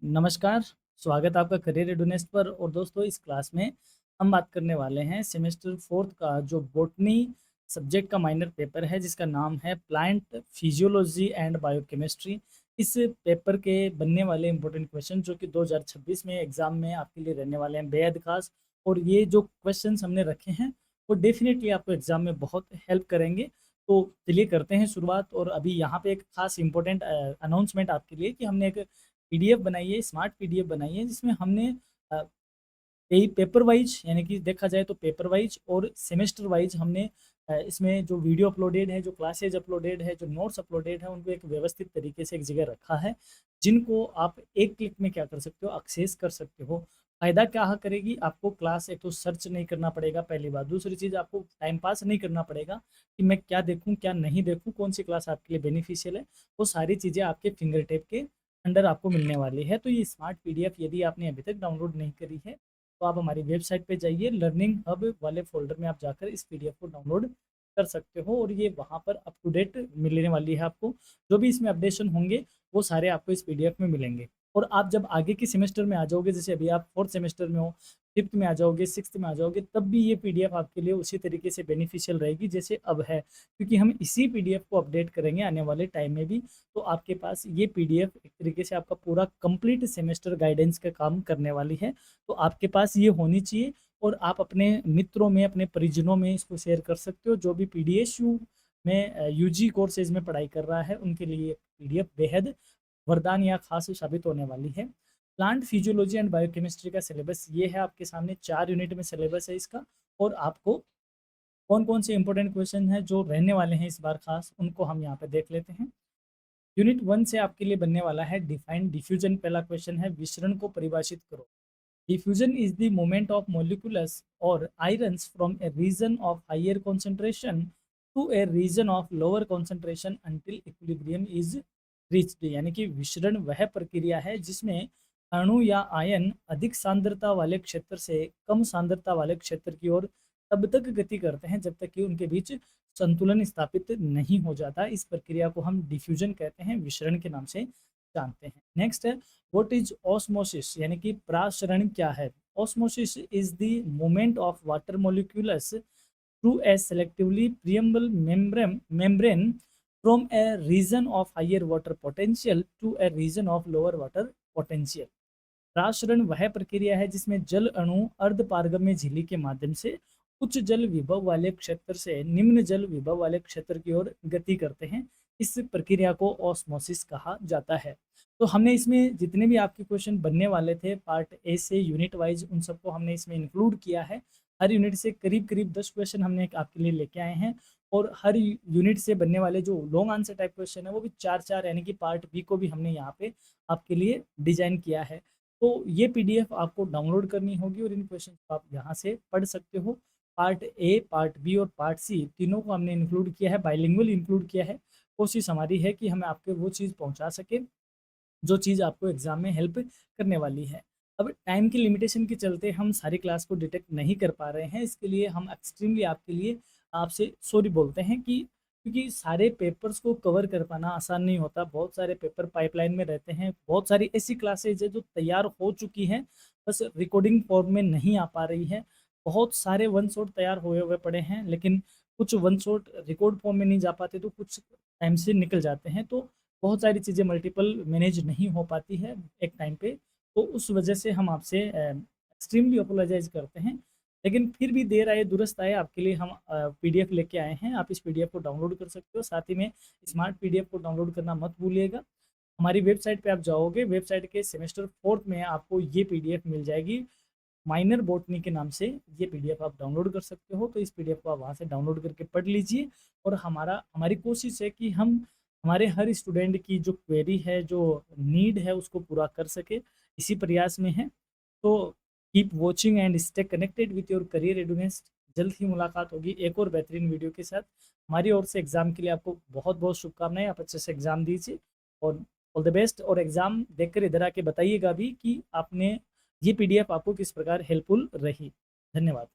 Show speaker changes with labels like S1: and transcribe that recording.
S1: नमस्कार, स्वागत है आपका करियर रेडीनेस पर। और दोस्तों, इस क्लास में हम बात करने वाले हैं सेमेस्टर 4th का जो बॉटनी सब्जेक्ट का माइनर पेपर है, जिसका नाम है प्लांट फिजियोलॉजी एंड बायोकेमिस्ट्री। इस पेपर के बनने वाले इंपॉर्टेंट क्वेश्चन जो कि 2026 में एग्जाम में आपके लिए रहने वाले हैं बेहद खास। और ये जो क्वेश्चंस हमने रखे हैं वो डेफिनेटली आपको एग्जाम में बहुत हेल्प करेंगे। तो चलिए करते हैं शुरुआत। और अभी यहाँ पे एक खास इंपॉर्टेंट अनाउंसमेंट आपके लिए कि हमने एक पीडीएफ बनाई है, स्मार्ट पीडीएफ बनाई है, जिसमें हमने अ, कई पेपर वाइज, यानी कि देखा जाए तो पेपर वाइज और सेमेस्टर वाइज हमने इसमें जो वीडियो अपलोडेड है, जो क्लासेज अपलोडेड है, जो नोट्स अपलोडेड है, उनको एक व्यवस्थित तरीके से एक जगह रखा है, जिनको आप एक क्लिक में क्या कर सकते हो, एक्सेस कर सकते हो। फायदा क्या करेगी आपको, क्लास एक तो सर्च नहीं करना पड़ेगा, पहली बात। दूसरी चीज़, आपको टाइम पास नहीं करना पड़ेगा कि मैं क्या देखूं क्या नहीं देखूं, कौन सी क्लास आपके लिए बेनिफिशियल है। वो सारी चीज़ें आपके फिंगर टिप के अंडर आपको मिलने वाली है। तो ये स्मार्ट पीडीएफ यदि आपने अभी तक डाउनलोड नहीं करी है तो आप हमारी वेबसाइट पे जाइए, लर्निंग हब वाले फोल्डर में आप जाकर इस पीडीएफ को डाउनलोड कर सकते हो। और ये वहाँ पर अप टू डेट मिलने वाली है आपको। जो भी इसमें अपडेशन होंगे वो सारे आपको इस पीडीएफ में मिलेंगे। और आप जब आगे के सेमेस्टर में आ जाओगे, जैसे अभी आप 4th सेमेस्टर में हो, 5th में आ जाओगे, 6th में आ जाओगे, तब भी ये पीडीएफ आपके लिए उसी तरीके से बेनिफिशियल रहेगी जैसे अब है, क्योंकि हम इसी पीडीएफ को अपडेट करेंगे आने वाले टाइम में भी। तो आपके पास ये पीडीएफ एक तरीके से आपका पूरा कंप्लीट सेमेस्टर गाइडेंस का काम करने वाली है। तो आपके पास ये होनी चाहिए और आप अपने मित्रों में, अपने परिजनों में इसको शेयर कर सकते हो। जो भी पीडीएसयू में यूजी कोर्सेज में पढ़ाई कर रहा है उनके लिए पीडीएफ बेहद वरदान या खास साबित होने वाली है। प्लांट फिजियोलॉजी एंड बायोकेमिस्ट्री का सिलेबस ये है आपके सामने, 4 यूनिट में सिलेबस है इसका। और आपको कौन कौन से इंपॉर्टेंट क्वेश्चन हैं जो रहने वाले हैं इस बार खास, उनको हम यहाँ पे देख लेते हैं। यूनिट 1 से आपके लिए बनने वाला है डिफाइन डिफ्यूजन। पहला क्वेश्चन है विसरण को परिभाषित करो। Diffusion is the movement of molecules और ions from a region of higher concentration to a region of lower concentration until equilibrium is reached. यानी कि विसरण वह प्रक्रिया है जिसमें अणु या आयन अधिक सांद्रता वाले क्षेत्र से कम सांद्रता वाले क्षेत्र की ओर तब तक गति करते हैं जब तक कि उनके बीच संतुलन स्थापित नहीं हो जाता। इस प्रक्रिया को हम डिफ्यूजन कहते हैं, विसरण के नाम से जानते हैं। नेक्स्ट है व्हाट इज ऑस्मोसिस, यानी कि प्रासरण क्या है। Osmosis is the movement of water molecules through a selectively permeable membrane from a region of higher water potential to a region of lower water potential। प्रासरण वह प्रक्रिया है जिसमें जल अणु अर्ध पारगम्य झिल्ली के माध्यम से उच्च जल विभव वाले क्षेत्र से निम्न जल विभव वाले क्षेत्र की ओर गति करते हैं। इस प्रक्रिया को ऑस्मोसिस कहा जाता है। तो हमने इसमें जितने भी आपके क्वेश्चन बनने वाले थे पार्ट ए से यूनिट वाइज, उन सबको हमने इसमें इंक्लूड किया है। हर यूनिट से करीब करीब 10 क्वेश्चन हमने आपके लिए लेके आए हैं। और हर यूनिट से बनने वाले जो लॉन्ग आंसर टाइप क्वेश्चन है वो भी 4-4, यानी कि पार्ट बी को भी हमने यहाँ पे आपके लिए डिजाइन किया है। तो ये पीडीएफ आपको डाउनलोड करनी होगी और इन क्वेश्चन को आप यहाँ से पढ़ सकते हो। पार्ट ए, पार्ट बी और पार्ट सी तीनों को हमने इंक्लूड किया है, बाइलिंगुअल इंक्लूड किया है। कोशिश हमारी है कि हमें आपके वो चीज़ पहुँचा सके जो चीज़ आपको एग्जाम में हेल्प करने वाली है। अब टाइम की लिमिटेशन के चलते हम सारी क्लास को डिटेक्ट नहीं कर पा रहे हैं, इसके लिए हम एक्सट्रीमली आपके लिए आपसे सॉरी बोलते हैं कि क्योंकि सारे पेपर्स को कवर कर पाना आसान नहीं होता। बहुत सारे पेपर पाइपलाइन में रहते हैं, बहुत सारी ऐसी क्लासेज है जो तैयार हो चुकी हैं, बस रिकॉर्डिंग फॉर्म में नहीं आ पा रही है। बहुत सारे वन शॉट तैयार हुए हुए पड़े हैं, लेकिन कुछ वन शॉट रिकॉर्ड फॉर्म में नहीं जा पाते तो कुछ टाइम से निकल जाते हैं। तो बहुत सारी चीज़ें मल्टीपल मैनेज नहीं हो पाती है एक टाइम पे। तो उस वजह से हम आपसे एक्सट्रीमली अपोलोजाइज करते हैं। लेकिन फिर भी देर आए दुरुस्त आए, आपके लिए हम पीडीएफ लेके आए हैं। आप इस पीडीएफ को डाउनलोड कर सकते हो। साथ ही में स्मार्ट पीडीएफ को डाउनलोड करना मत भूलिएगा। हमारी वेबसाइट पे आप जाओगे, वेबसाइट के सेमेस्टर 4th में आपको ये पीडीएफ मिल जाएगी, माइनर बॉटनी के नाम से। ये पीडीएफ आप डाउनलोड कर सकते हो। तो इस पीडीएफ को आप वहाँ से डाउनलोड करके पढ़ लीजिए। और हमारी कोशिश है कि हम हमारे हर स्टूडेंट की जो क्वेरी है, जो नीड है, उसको पूरा कर सके, इसी प्रयास में है। तो keep watching and stay connected with your career readiness. जल्द ही मुलाकात होगी एक और बेहतरीन वीडियो के साथ। हमारी ओर से एग्जाम के लिए आपको बहुत बहुत शुभकामनाएं। आप अच्छे से एग्जाम दीजिए और ऑल द बेस्ट। और एग्जाम देखकर इधर आके बताइएगा भी कि आपने ये पीडीएफ आपको किस प्रकार हेल्पफुल रही। धन्यवाद।